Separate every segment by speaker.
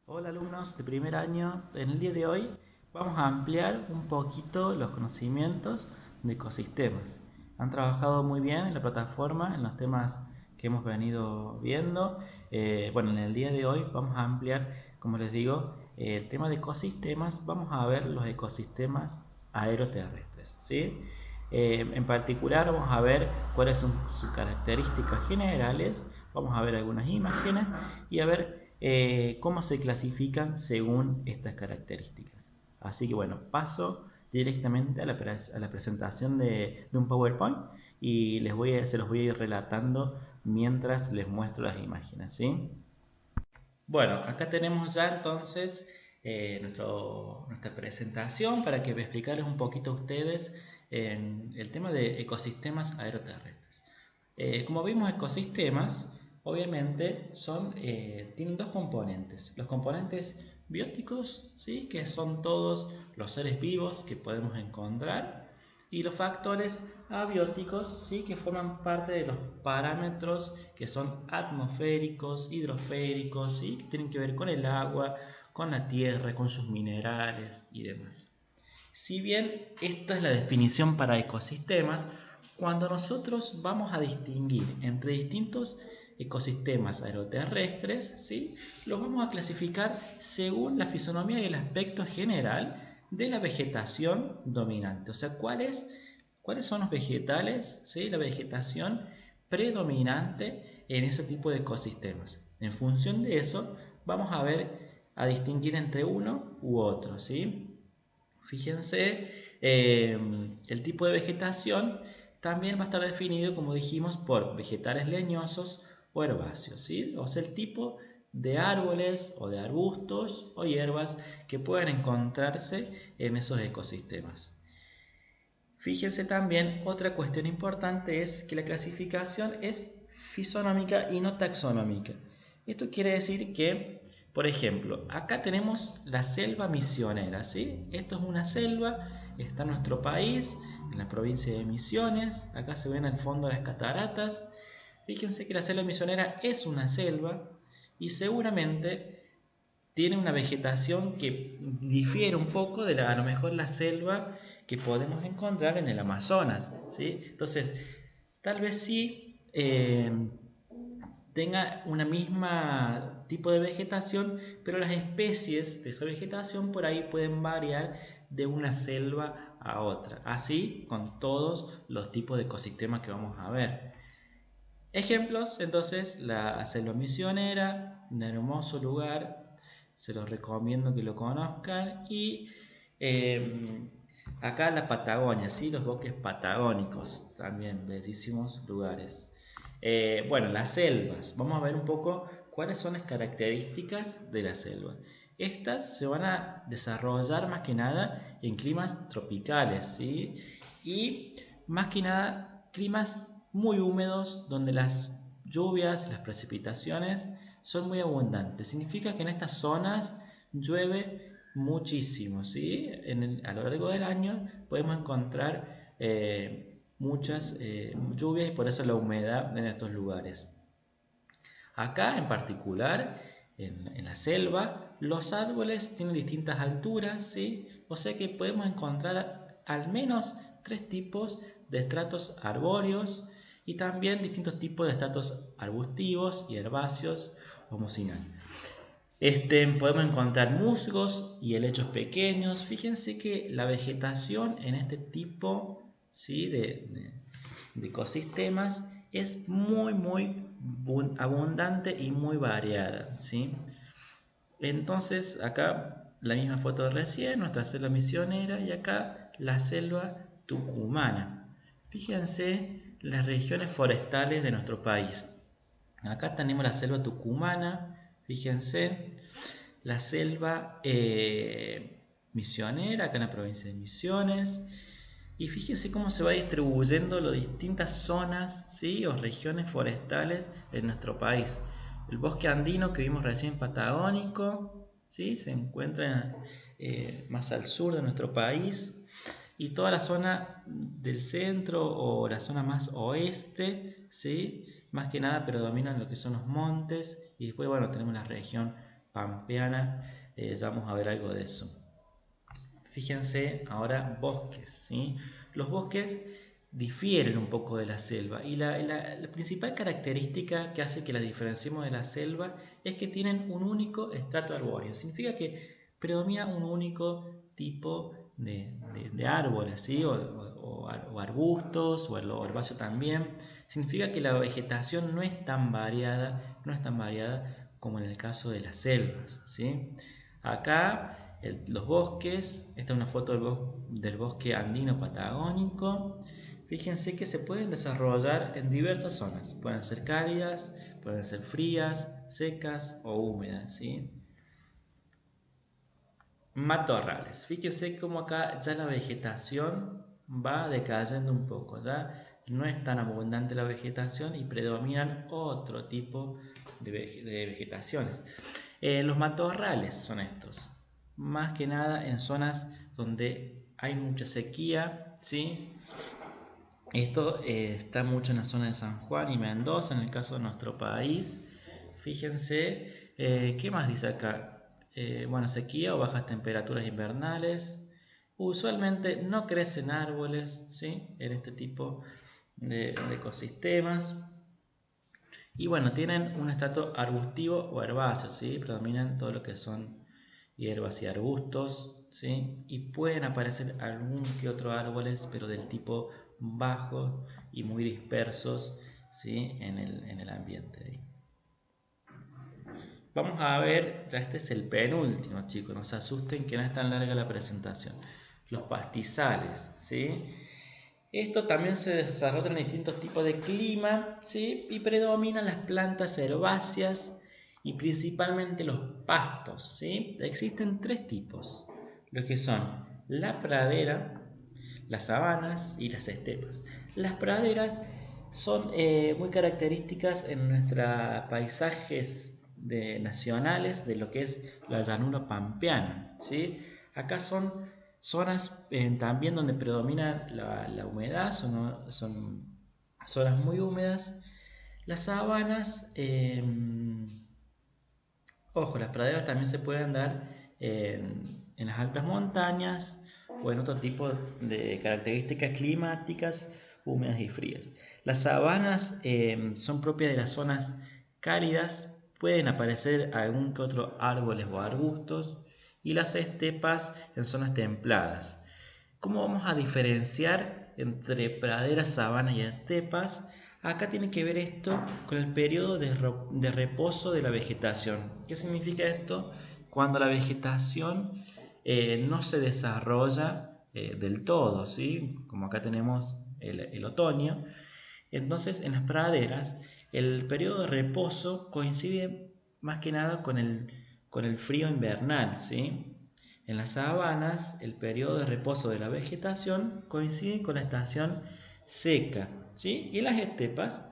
Speaker 1: Hola alumnos de primer año, en el día de hoy vamos a ampliar un poquito los conocimientos de ecosistemas. Han trabajado muy bien en la plataforma, en los temas que hemos venido viendo. Bueno, en el día de hoy vamos a ampliar, como les digo, el tema de ecosistemas. Vamos a ver los ecosistemas aeroterrestres, ¿sí? En particular vamos a ver cuáles son sus características generales, vamos a ver algunas imágenes y a ver cómo se clasifican según estas características. Así que bueno, paso directamente a la presentación de un PowerPoint y se los voy a ir relatando mientras les muestro las imágenes, ¿sí? Bueno, acá tenemos ya entonces nuestra presentación para que me explicarles un poquito a ustedes en el tema de ecosistemas aeroterrestres. Como vimos, ecosistemas obviamente tienen dos componentes. Los componentes bióticos, ¿sí? Que son todos los seres vivos que podemos encontrar, y los factores abióticos, ¿sí? Que forman parte de los parámetros que son atmosféricos, hidrosféricos, ¿sí? Que tienen que ver con el agua, con la tierra, con sus minerales y demás. Si bien esta es la definición para ecosistemas, cuando nosotros vamos a distinguir entre distintos ecosistemas aeroterrestres, ¿sí? Los vamos a clasificar según la fisonomía y el aspecto general de la vegetación dominante. O sea, ¿cuáles son los vegetales, ¿sí? La vegetación predominante en ese tipo de ecosistemas. En función de eso, vamos a distinguir entre uno u otro, ¿sí? Fíjense, el tipo de vegetación también va a estar definido, como dijimos, por vegetales leñosos o herbáceos, ¿sí? O sea, el tipo de árboles o de arbustos o hierbas que pueden encontrarse en esos ecosistemas. Fíjense también, otra cuestión importante es que la clasificación es fisonómica y no taxonómica. Esto quiere decir que, por ejemplo, acá tenemos la selva misionera, ¿sí? Esto es una selva, está en nuestro país, en la provincia de Misiones. Acá se ven al fondo las cataratas. Fíjense que la selva misionera es una selva y seguramente tiene una vegetación que difiere un poco de a lo mejor la selva que podemos encontrar en el Amazonas, ¿sí? Entonces, tal vez sí tenga una misma tipo de vegetación, pero las especies de esa vegetación por ahí pueden variar de una selva a otra, así con todos los tipos de ecosistemas que vamos a ver. Ejemplos, entonces, la selva misionera, un hermoso lugar, se los recomiendo que lo conozcan. Y eh, acá la Patagonia, ¿sí? Los bosques patagónicos, también bellísimos lugares. Bueno, las selvas, vamos a ver un poco cuáles son las características de la selva. Estas se van a desarrollar más que nada en climas tropicales, ¿sí? Y más que nada climas muy húmedos donde las lluvias, las precipitaciones son muy abundantes. Significa que en estas zonas llueve muchísimo, ¿sí? A lo largo del año podemos encontrar muchas lluvias y por eso la humedad en estos lugares. Acá en particular, en la selva, los árboles tienen distintas alturas, ¿sí? O sea que podemos encontrar al menos tres tipos de estratos arbóreos y también distintos tipos de estratos arbustivos y herbáceos o mucinal. Podemos encontrar musgos y helechos pequeños. Fíjense que la vegetación en este tipo, ¿sí? de ecosistemas es muy abundante y muy variada, ¿sí? Entonces acá la misma foto de recién, nuestra selva misionera, y acá la selva tucumana. Fíjense las regiones forestales de nuestro país. Acá tenemos la selva tucumana, fíjense, la selva misionera, acá en la provincia de Misiones. Y fíjense cómo se va distribuyendo las distintas zonas, ¿sí? O regiones forestales en nuestro país. El bosque andino que vimos recién patagónico, ¿sí? Se encuentra más al sur de nuestro país. Y toda la zona del centro o la zona más oeste, ¿sí? Más que nada predominan lo que son los montes. Y después, bueno, tenemos la región pampeana, ya vamos a ver algo de eso. Fíjense ahora bosques, ¿sí? Los bosques difieren un poco de la selva y la principal característica que hace que la diferenciemos de la selva es que tienen un único estrato arbóreo. Significa que predomina un único tipo de árboles, ¿sí? o arbustos o herbáceo también. Significa que la vegetación no es tan variada, como en el caso de las selvas, ¿sí? Acá los bosques, esta es una foto del bosque andino patagónico. Fíjense que se pueden desarrollar en diversas zonas. Pueden ser cálidas, pueden ser frías, secas o húmedas, ¿sí? Matorrales. Fíjense cómo acá ya la vegetación va decayendo un poco. Ya no es tan abundante la vegetación y predominan otro tipo de vegetaciones. Los matorrales son estos. Más que nada en zonas donde hay mucha sequía, ¿sí? Esto está mucho en la zona de San Juan y Mendoza, en el caso de nuestro país. Fíjense, ¿qué más dice acá? Bueno, sequía o bajas temperaturas invernales. Usualmente no crecen árboles, ¿sí? En este tipo de ecosistemas. Y bueno, tienen un estrato arbustivo o herbáceo, ¿sí? Predominan todo lo que son hierbas y arbustos, ¿sí? Y pueden aparecer algún que otro árboles, pero del tipo bajo y muy dispersos, ¿sí? en el ambiente. Vamos a ver, ya este es el penúltimo, chicos, no se asusten que no es tan larga la presentación. Los pastizales, ¿sí? Esto también se desarrolla en distintos tipos de clima, ¿sí? Y predominan las plantas herbáceas y principalmente los pastos, ¿sí? Existen tres tipos, los que son la pradera, las sabanas y las estepas. Las praderas son muy características en nuestros paisajes nacionales de lo que es la llanura pampeana, ¿sí? Acá son zonas también donde predomina la humedad, son zonas muy húmedas. Las sabanas, ojo, las praderas también se pueden dar en las altas montañas o en otro tipo de características climáticas húmedas y frías. Las sabanas son propias de las zonas cálidas, pueden aparecer algún que otro árboles o arbustos, y las estepas en zonas templadas. ¿Cómo vamos a diferenciar entre praderas, sabanas y estepas? Acá tiene que ver esto con el periodo de reposo de la vegetación. ¿Qué significa esto? Cuando la vegetación no se desarrolla del todo, ¿sí? Como acá tenemos el otoño. Entonces, en las praderas, el periodo de reposo coincide más que nada con el frío invernal, ¿sí? En las sabanas, el periodo de reposo de la vegetación coincide con la estación seca, ¿sí? Y las estepas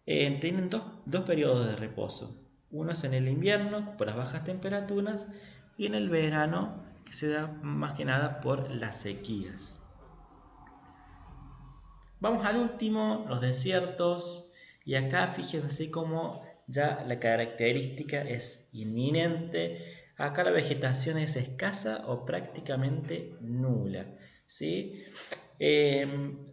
Speaker 1: tienen dos periodos de reposo. Uno es en el invierno, por las bajas temperaturas, y en el verano, que se da más que nada por las sequías. Vamos al último, los desiertos, y acá fíjense cómo ya la característica es inminente. Acá la vegetación es escasa o prácticamente nula, ¿sí?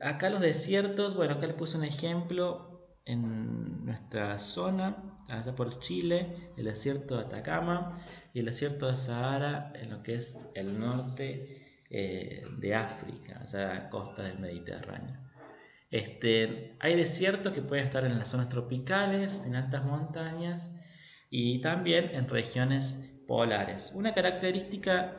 Speaker 1: Acá los desiertos, bueno, acá les puse un ejemplo en nuestra zona, allá por Chile, el desierto de Atacama y el desierto de Sahara en lo que es el norte de África, allá costa del Mediterráneo. Hay desiertos que pueden estar en las zonas tropicales, en altas montañas y también en regiones polares. Una característica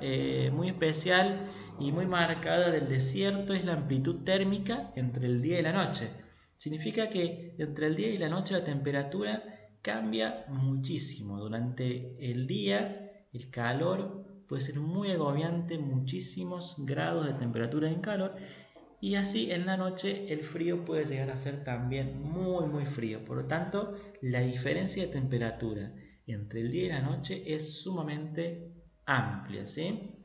Speaker 1: muy especial y muy marcada del desierto es la amplitud térmica entre el día y la noche. Significa que entre el día y la noche la temperatura cambia muchísimo. Durante el día el calor puede ser muy agobiante, muchísimos grados de temperatura en calor. Y así en la noche el frío puede llegar a ser también muy muy frío. Por lo tanto, la diferencia de temperatura entre el día y la noche es sumamente amplia, ¿sí?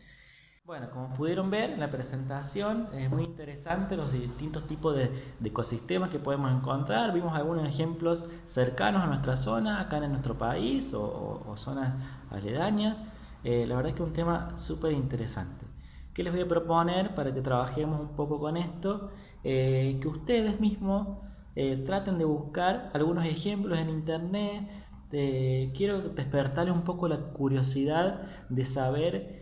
Speaker 1: Bueno, como pudieron ver en la presentación, es muy interesante los distintos tipos de ecosistemas que podemos encontrar. Vimos algunos ejemplos cercanos a nuestra zona, acá en nuestro país o zonas aledañas. La verdad es que es un tema súper interesante. ¿Qué les voy a proponer para que trabajemos un poco con esto? Que ustedes mismos traten de buscar algunos ejemplos en internet. Quiero despertarles un poco la curiosidad de saber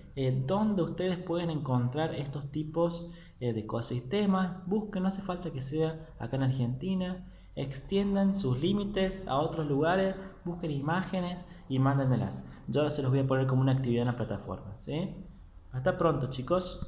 Speaker 1: dónde ustedes pueden encontrar estos tipos de ecosistemas. Busquen, no hace falta que sea acá en Argentina. Extiendan sus límites a otros lugares, busquen imágenes y mándenmelas. Yo ahora se los voy a poner como una actividad en la plataforma, ¿sí? Hasta pronto, chicos.